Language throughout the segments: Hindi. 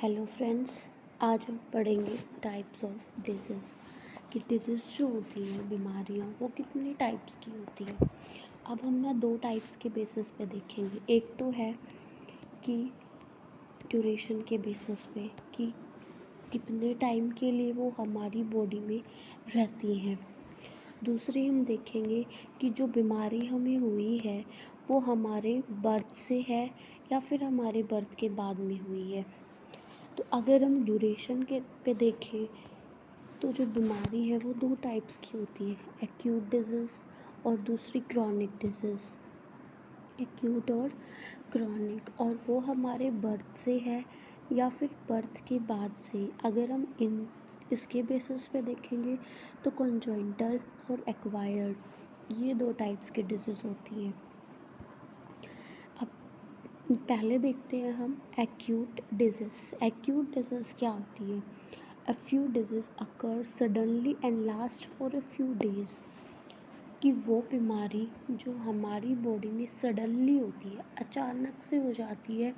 हेलो फ्रेंड्स, आज हम पढ़ेंगे टाइप्स ऑफ डिजीज़ कि डिजीज़ जो होती हैं, बीमारियाँ, वो कितने टाइप्स की होती हैं। अब हम ना दो टाइप्स के बेसिस पे देखेंगे। एक तो है कि ड्यूरेशन के बेसिस पे कि कितने टाइम के लिए वो हमारी बॉडी में रहती हैं। दूसरी हम देखेंगे कि जो बीमारी हमें हुई है वो हमारे बर्थ से है या फिर हमारे बर्थ के बाद में हुई है। तो अगर हम ड्यूरेशन के पे देखें तो जो बीमारी है वो दो टाइप्स की होती है, एक्यूट डिजीज़ और दूसरी क्रॉनिक डिजीज़। एक्यूट और क्रॉनिक, और वो हमारे बर्थ से है या फिर बर्थ के बाद से। अगर हम इसके बेसिस पे देखेंगे तो कॉन्जॉइंटल और एक्वायर्ड, ये दो टाइप्स की डिजीज़ होती हैं। अब पहले देखते हैं हम एक्यूट डिजीज़। एक्यूट डिजीज़ क्या होती है? A few diseases occur suddenly and last for a few days। कि वो बीमारी जो हमारी बॉडी में सडनली होती है, अचानक से हो जाती है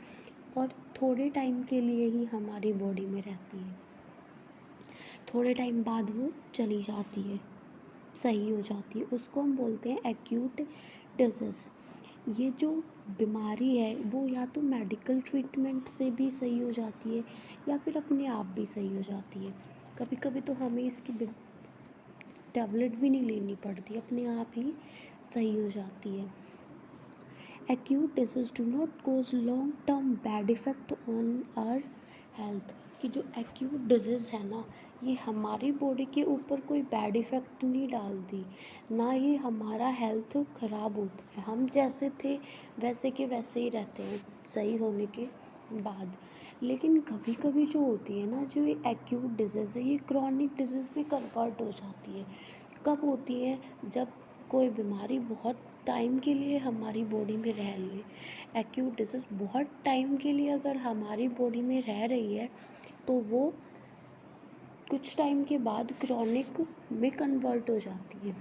और थोड़े टाइम के लिए ही हमारी बॉडी में रहती है, थोड़े टाइम बाद वो चली जाती है, सही हो जाती है, उसको हम बोलते हैं एक्यूट डिजीज़। ये जो बीमारी है वो या तो मेडिकल ट्रीटमेंट से भी सही हो जाती है या फिर अपने आप भी सही हो जाती है। कभी कभी तो हमें इसकी टैबलेट भी नहीं लेनी पड़ती, अपने आप ही सही हो जाती है। Acute disease do not cause long term bad effect on our health. कि जो एक्यूट डिजीज़ है ना, ये हमारी बॉडी के ऊपर कोई बैड इफ़ेक्ट नहीं डालती, ना ये हमारा हेल्थ ख़राब होता है। हम जैसे थे वैसे के वैसे ही रहते हैं सही होने के बाद। लेकिन कभी कभी जो होती है ना, जो ये एक्यूट डिजीज़ है, ये क्रॉनिक डिजीज़ में कन्वर्ट हो जाती है। कब होती है? जब कोई बीमारी बहुत टाइम के लिए हमारी बॉडी में रह ले। एक्यूट डिजीज़ बहुत टाइम के लिए अगर हमारी बॉडी में रह रही है तो वो कुछ टाइम के बाद क्रॉनिक में कन्वर्ट हो जाती है।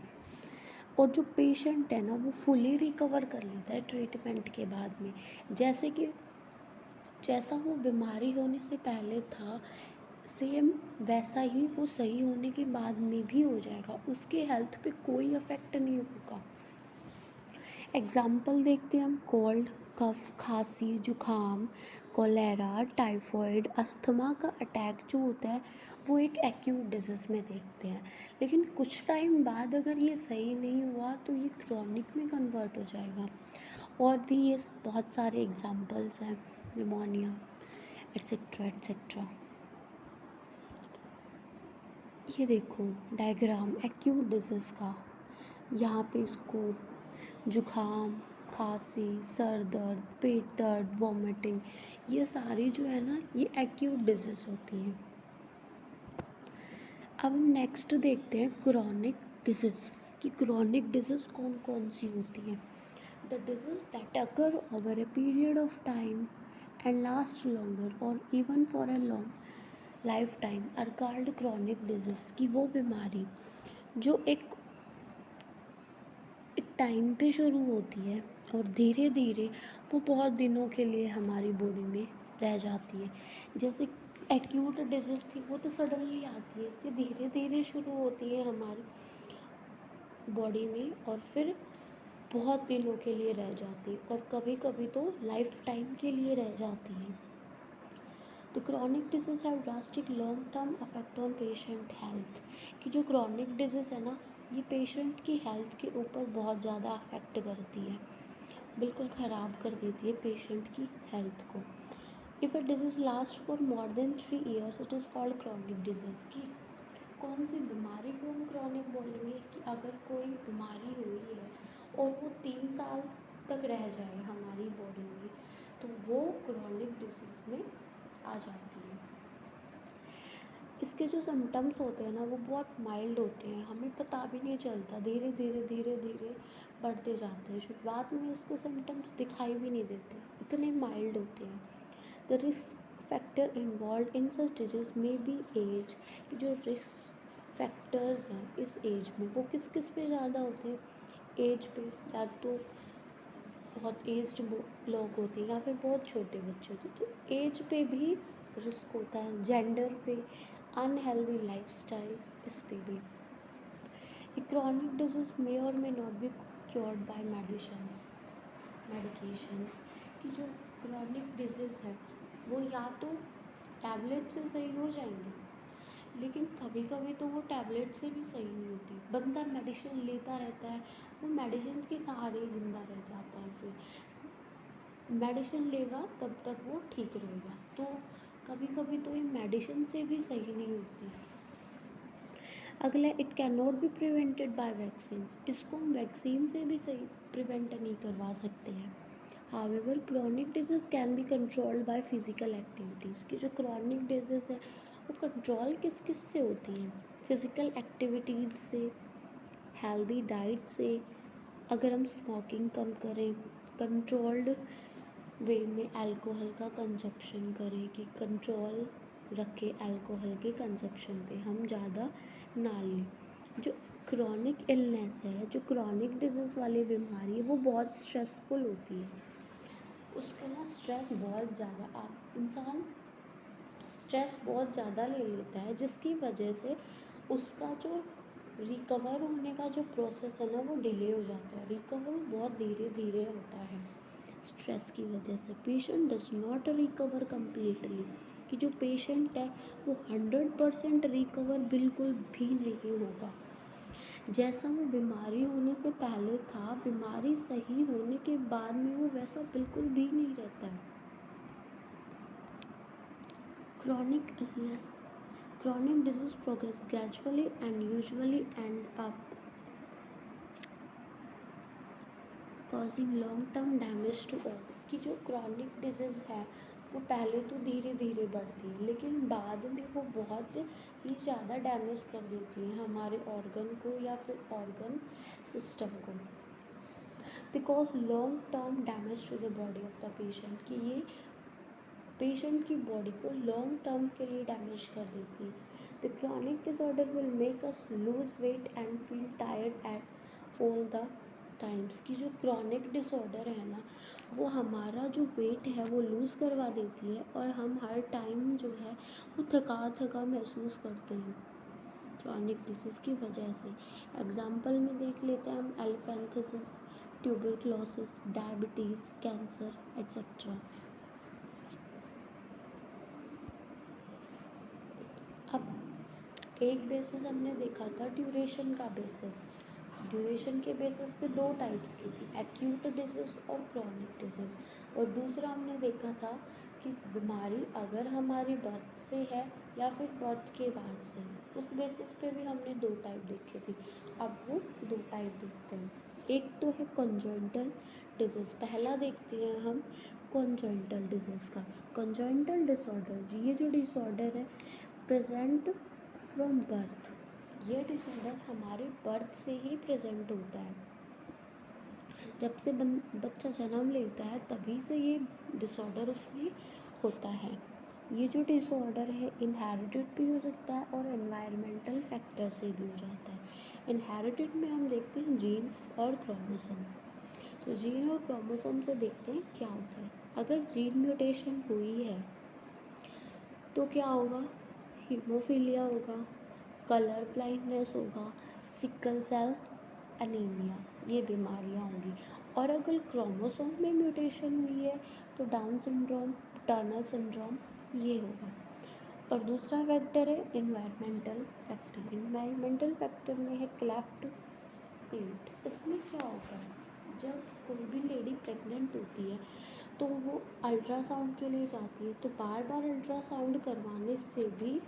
और जो पेशेंट है ना, वो फुली रिकवर कर लेता है ट्रीटमेंट के बाद में। जैसे कि जैसा वो बीमारी होने से पहले था, सेम वैसा ही वो सही होने के बाद में भी हो जाएगा, उसके हेल्थ पे कोई अफेक्ट नहीं होगा। एग्ज़ाम्पल देखते हैं हम। कोल्ड, कफ, खांसी, जुखाम, कोलेरा, टाइफॉइड, अस्थमा का अटैक जो होता है वो एक एक्यूट डिजीज़ में देखते हैं। लेकिन कुछ टाइम बाद अगर ये सही नहीं हुआ तो ये क्रॉनिक में कन्वर्ट हो जाएगा। और भी ये बहुत सारे एग्ज़ाम्पल्स हैं, निमोनिया एट्सेट्रा एट्सेट्रा। ये देखो डायग्राम एक्यूट डिजीज़ का। यहाँ पे इसको जुखाम, खांसी, सर दर्द, पेट दर्द, वॉमिटिंग, ये सारी जो है ना, ये एक्यूट डिजीज़ होती हैं। अब हम नेक्स्ट देखते हैं क्रॉनिक डिजीज़ कि क्रॉनिक डिजीज़ कौन कौन सी होती हैं। The disease that occur over a period of time and last longer और even for a long life time are called chronic disease. कि वो बीमारी जो एक टाइम पे शुरू होती है और धीरे धीरे वो बहुत दिनों के लिए हमारी बॉडी में रह जाती है। जैसे एक्यूट डिजीज़ थी, वो तो सडनली आती है, ये धीरे धीरे शुरू होती है हमारी बॉडी में और फिर बहुत दिनों के लिए रह जाती है, और कभी कभी तो लाइफ टाइम के लिए रह जाती है। तो chronic disease have drastic long term affect on patient health. कि जो क्रॉनिक डिजीज़ है ना, ये पेशेंट की हेल्थ के ऊपर बहुत ज़्यादा अफेक्ट करती है, बिल्कुल ख़राब कर देती है पेशेंट की हेल्थ को। If a disease last for more than 3 years it is called chronic disease. की कौन सी बीमारी को हम क्रॉनिक बोलेंगे? कि अगर कोई बीमारी हुई है और वो 3 साल तक रह जाए हमारी बॉडी में, तो वो क्रॉनिक डिजीज़ में आ जाती है। इसके जो सिम्टम्स होते हैं ना, वो बहुत माइल्ड होते हैं, हमें पता भी नहीं चलता, धीरे धीरे धीरे धीरे बढ़ते जाते हैं। शुरुआत में इसके सिम्टम्स दिखाई भी नहीं देते, इतने माइल्ड होते हैं। The risk factor involve in such disease में बी एज। जो रिस्क फैक्टर्स हैं इस एज में, वो किस किस पे ज़्यादा होते हैं? एज पे, या तो बहुत एज्ड लोग होते हैं या फिर बहुत छोटे बच्चे होते हैं। तो एज पे भी रिस्क होता है, जेंडर पे, अनहेल्दी लाइफस्टाइल, इस पे भी। A chronic disease may or may not be cured by medications। कि जो chronic disease है वो या तो टैबलेट से सही हो जाएंगे, लेकिन कभी कभी तो वो टैबलेट से भी सही नहीं होती, बंदा मेडिसिन लेता रहता है, वो मेडिसिन के सहारे ही जिंदा रह जाता है, फिर मेडिसिन लेगा तब तक वो ठीक रहेगा। तो कभी कभी तो ये मेडिसिन से भी सही नहीं होती। अगला, it can not be prevented by vaccine. इसको हम वैक्सीन से भी सही प्रिवेंट नहीं करवा सकते हैं। However chronic disease can be controlled by physical activities. की जो क्रॉनिक डिजीज़ है वो कंट्रोल किस किस से होती है? फिजिकल एक्टिविटीज़ से, हेल्दी डाइट से, अगर हम स्मोकिंग कम करें, कंट्रोल्ड वे में अल्कोहल का कंजप्शन करें, कि कंट्रोल रखें अल्कोहल के कंजप्शन पे, हम ज़्यादा ना लें। जो क्रॉनिक इलनेस है, जो क्रॉनिक डिजीज़ वाली बीमारी है, वो बहुत स्ट्रेसफुल होती है। उसको ना स्ट्रेस बहुत ज़्यादा, इंसान स्ट्रेस बहुत ज़्यादा ले लेता है, जिसकी वजह से उसका जो रिकवर होने का जो प्रोसेस है ना वो डिले हो जाता है। रिकवर बहुत धीरे धीरे होता है स्ट्रेस की वजह से। Patient does not recover completely. कि जो पेशेंट है वो 100% रिकवर बिल्कुल भी नहीं होगा। जैसा वो बीमारी होने से पहले था, बीमारी सही होने के बाद में वो वैसा बिल्कुल भी नहीं रहता है। Chronic illness, chronic disease progress gradually and usually end up causing long term damage to organ। कि जो chronic disease है वो पहले तो धीरे धीरे बढ़ती है, लेकिन बाद में वो बहुत ही ज़्यादा डैमेज कर देती है हमारे ऑर्गन को या फिर ऑर्गन सिस्टम को। Because long term damage to the body of the patient. कि ये पेशेंट की बॉडी को लॉन्ग टर्म के लिए डैमेज कर देती है। The chronic disorder will make us lose weight and feel tired at all the times. की जो क्रॉनिक डिसऑर्डर है ना वो हमारा जो वेट है वो लूज़ करवा देती है, और हम हर टाइम जो है वो थका थका महसूस करते हैं क्रॉनिक डिसीज़ की वजह से। एग्जाम्पल में देख लेते हैं हम एलिफेंथसिस, ट्यूबरक्लोसिस, डायबिटीज़, कैंसर एट्सेट्रा। अब एक बेसिस हमने देखा था ड्यूरेशन का बेसिस। ड्यूरेशन के बेसिस पे दो टाइप्स की थी, एक्यूट डिजीज़ और क्रॉनिक डिजीज़। और दूसरा हमने देखा था कि बीमारी अगर हमारी बर्थ से है या फिर बर्थ के बाद से, उस बेसिस पे भी हमने दो टाइप देखी थी। अब वो दो टाइप देखते हैं। एक तो है कॉन्जेनिटल डिजीज़। पहला देखते हैं हम कॉन्जेनिटल डिजीज़ का। कॉन्जेनिटल डिसऑर्डर, ये जो डिसऑर्डर है प्रेजेंट फ्रॉम बर्थ। ये डिसऑर्डर हमारे बर्थ से ही प्रेजेंट होता है। जब से बच्चा जन्म लेता है तभी से ये डिसऑर्डर उसमें होता है। ये जो डिसऑर्डर है इनहेरिटेड भी हो सकता है और एनवायरमेंटल फैक्टर से भी हो जाता है। इनहेरिटेड में हम देखते हैं जीन्स और क्रोमोसोम। तो जीन और क्रोमोसोम से देखते हैं क्या होता है। अगर जीन म्यूटेशन हुई है तो क्या होगा? हीमोफीलिया होगा, कलर ब्लाइंडनेस होगा, सिकल सेल एनीमिया, ये बीमारियां होंगी। और अगर क्रोमोसोम में म्यूटेशन हुई है तो डाउन सिंड्रोम, टर्नर सिंड्रोम, ये होगा। और दूसरा फैक्टर है इन्वायरमेंटल फैक्टर। इन्वायरमेंटल फैक्टर में है क्लेफ्ट प्लेट। इसमें क्या होता है, जब कोई भी लेडी प्रेग्नेंट होती है तो वो अल्ट्रासाउंड के लिए जाती है, तो बार बार अल्ट्रासाउंड करवाने से भी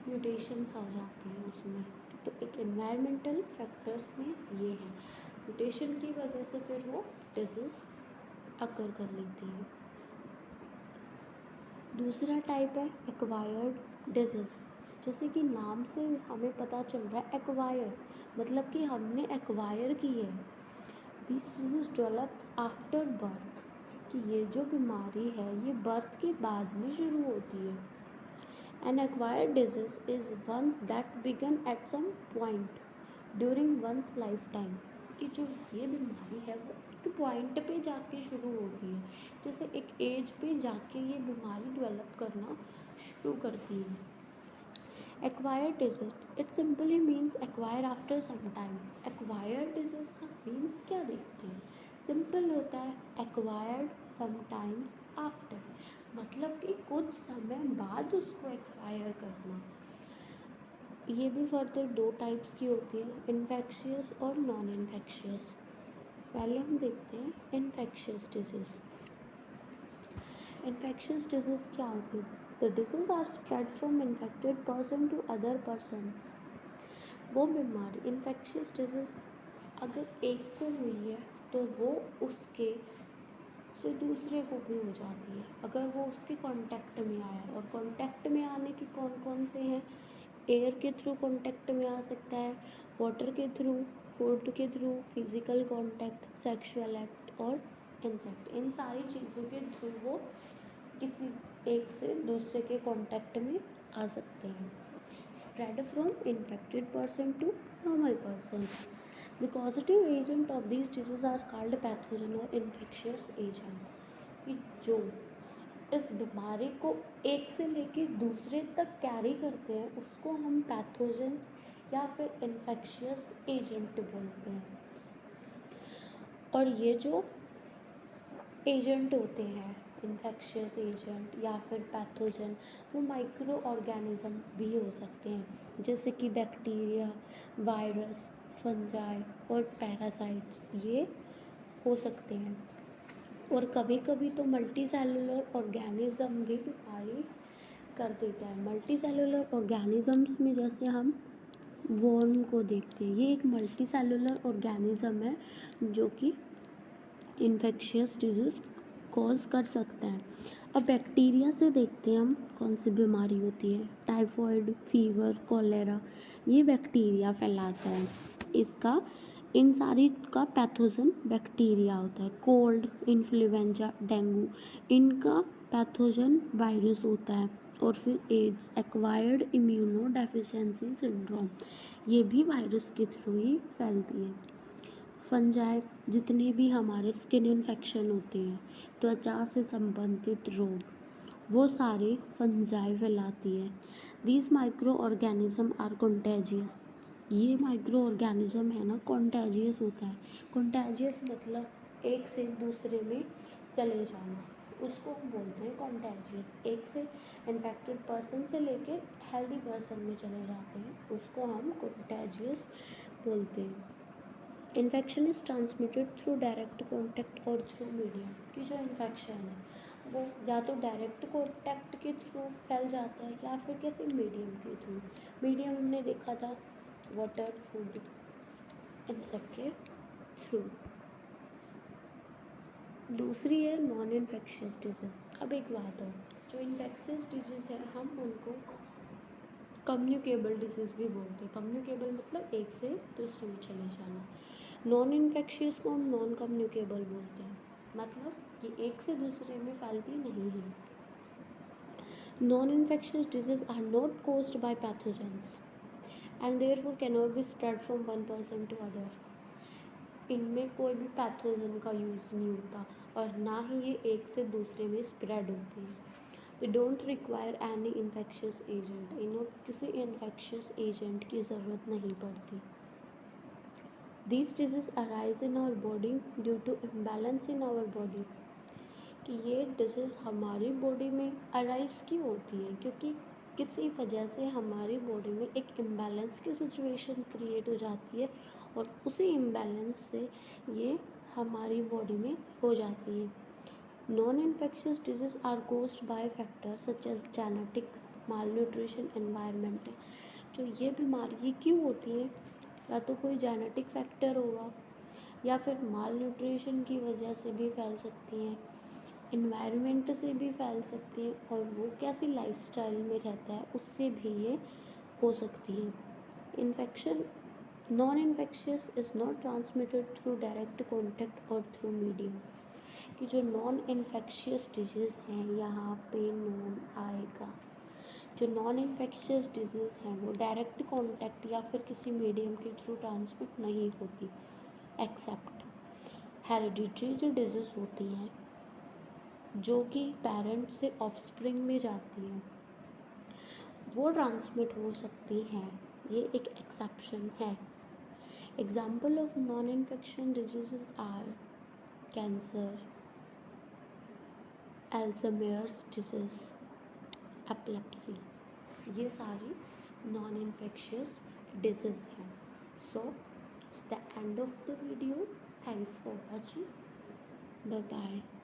म्यूटेशंस आ जाती हैं उसमें। तो एक एनवायरमेंटल फैक्टर्स में ये है, म्यूटेशन की वजह से फिर वो डिजीज़ अकर कर लेती है। दूसरा टाइप है एक्वायर्ड डिजीज़। जैसे कि नाम से हमें पता चल रहा है एक्वायर, मतलब कि हमने एक्वायर की है। This disease develops after birth. कि ये जो बीमारी है ये बर्थ के बाद में शुरू होती है। An acquired disease is one that began at some point during one's lifetime। कि जो ये बीमारी है वो एक पॉइंट पे जाके शुरू होती है, जैसे एक एज पे जाके ये बीमारी डेवलप करना शुरू करती है। Acquired disease, it simply means acquire after some time. Acquired disease का मीन्स क्या देखते हैं, सिंपल होता है, एक्वायर्ड समटाइम्स आफ्टर, मतलब कि कुछ समय बाद उसको एक्वायर करना। ये भी फर्दर दो टाइप्स की होती है, इन्फेक्शियस और नॉन इन्फेक्शियस। पहले हम देखते हैं इन्फेक्शियस डिजीज। इन्फेक्शियस डिजीज क्या होती है, the disease are spread from infected person to other person. वो बीमारी इन्फेक्शियस डिजीज अगर एक को हुई है तो वो उसके से दूसरे को भी हो जाती है, अगर वो उसके कांटेक्ट में आया। और कांटेक्ट में आने के कौन कौन से हैं, एयर के थ्रू कांटेक्ट में आ सकता है, वाटर के थ्रू, फूड के through, physical contact, sexual act और इंसेक्ट, इन सारी चीज़ों के थ्रू वो किसी एक से दूसरे के कांटेक्ट में आ सकते हैं। Spread from infected person to normal person. The positive agent of these disease are called pathogen और इन्फेक्शियस एजेंट, कि जो इस बीमारी को एक से लेकर दूसरे तक कैरी करते हैं उसको हम पैथोजेंस या फिर इन्फेक्शियस एजेंट बोलते हैं। और ये जो एजेंट होते हैं, इन्फेक्शियस एजेंट या फिर पैथोजन, वो माइक्रो ऑर्गेनिज्म भी हो सकते हैं, जैसे कि बैक्टीरिया, वायरस, फंजाई और पैरासाइट्स, ये हो सकते हैं। और कभी कभी तो मल्टी सेलुलर ऑर्गेनिज्म भी बीमारी कर देता है। मल्टी सेलुलर ऑर्गेनिजम्स में जैसे हम वर्म को देखते हैं, ये एक मल्टी सेलुलर ऑर्गेनिज्म है जो कि इन्फेक्शियस डिजीज़ कॉज कर सकता है। अब बैक्टीरिया से देखते हैं हम कौन सी बीमारी होती है, टाइफॉइड, फीवर, कॉलेरा, ये बैक्टीरिया फैलाता है। इसका इन सारी का पैथोजन बैक्टीरिया होता है। कोल्ड, इन्फ्लुएंजा, डेंगू, इनका पैथोजन वायरस होता है। और फिर AIDS, acquired immunodeficiency syndrome, ये भी वायरस के थ्रू ही फैलती है। फंजाई, जितने भी हमारे स्किन इन्फेक्शन होते हैं, त्वचा से संबंधित रोग, वो सारे फंजाई फैलाती है। These microorganism are contagious, ये माइक्रो ऑर्गेनिज्म है ना कॉन्टेजियस होता है। कॉन्टेजियस मतलब एक से दूसरे में चले जाना, उसको हम बोलते हैं कॉन्टेजियस। एक से इन्फेक्टेड पर्सन से लेके हेल्दी पर्सन में चले जाते हैं, उसको हम कॉन्टेजियस बोलते हैं। Infection is transmitted through direct contact और थ्रू मीडियम, कि जो इन्फेक्शन है वो या तो डायरेक्ट कॉन्टैक्ट के थ्रू फैल जाता है या फिर किसी मीडियम के थ्रू। मीडियम हमने देखा था वाटर, फूड, इन सब के थ्रू। दूसरी है नॉन इन्फेक्शियस डिजीज़। अब एक बात हो, जो इन्फेक्शियस डिजीज़ है हम उनको कम्युनिकेबल डिजीज़ भी बोलते हैं। कम्युनिकेबल मतलब एक से दूसरे में चले जाना। नॉन इन्फेक्शियस को हम नॉन कम्युनिकेबल बोलते हैं, मतलब ये एक से दूसरे में फैलती नहीं है। Non infectious disease are not caused by pathogens and therefore can not be spread from one person to other. इनमें कोई भी पैथोजन का यूज़ नहीं होता और ना ही ये एक से दूसरे में स्प्रेड होती है। We don't require any infectious agent, इन्हें किसी इन्फेक्शियस एजेंट की ज़रूरत नहीं पड़ती। These diseases arise in our body due to imbalance in our body, कि ये डिजीज़ हमारी बॉडी में अराइज क्यों होती है, क्योंकि किसी वजह से हमारी बॉडी में एक इम्बैलेंस की सिचुएशन क्रिएट हो जाती है और उसी इम्बैलेंस से ये हमारी बॉडी में हो जाती है। Non infectious disease are caused by factors such as genetic, malnutrition, environment. जो ये बीमारी क्यों होती है, या तो कोई जेनेटिक फैक्टर होगा या फिर माल न्यूट्रिशन की वजह से भी फैल सकती हैं, इन्वायरमेंट से भी फैल सकती हैं, और वो कैसी लाइफस्टाइल में रहता है उससे भी ये हो सकती है। Infection non infectious is not transmitted through direct contact और थ्रू मीडियम, कि जो नॉन इन्फेक्शियस डिजीज़ हैं यहाँ पे नॉन आएगा। जो नॉन इन्फेक्शियस डिजीज़ हैं वो डायरेक्ट कॉन्टैक्ट या फिर किसी मीडियम के थ्रू ट्रांसमिट नहीं होती, एक्सेप्ट हेरिडिटरी जो डिजीज़ होती हैं जो कि पेरेंट से ऑफस्प्रिंग में जाती हैं वो ट्रांसमिट हो सकती हैं, ये एक एक्सेप्शन है। Example of non infection disease are cancer, Alzheimer's disease, epilepsy, ये सारी नॉन इन्फेक्शियस डिजीज़ हैं। So it's the end of the video. Thanks for watching. Bye bye.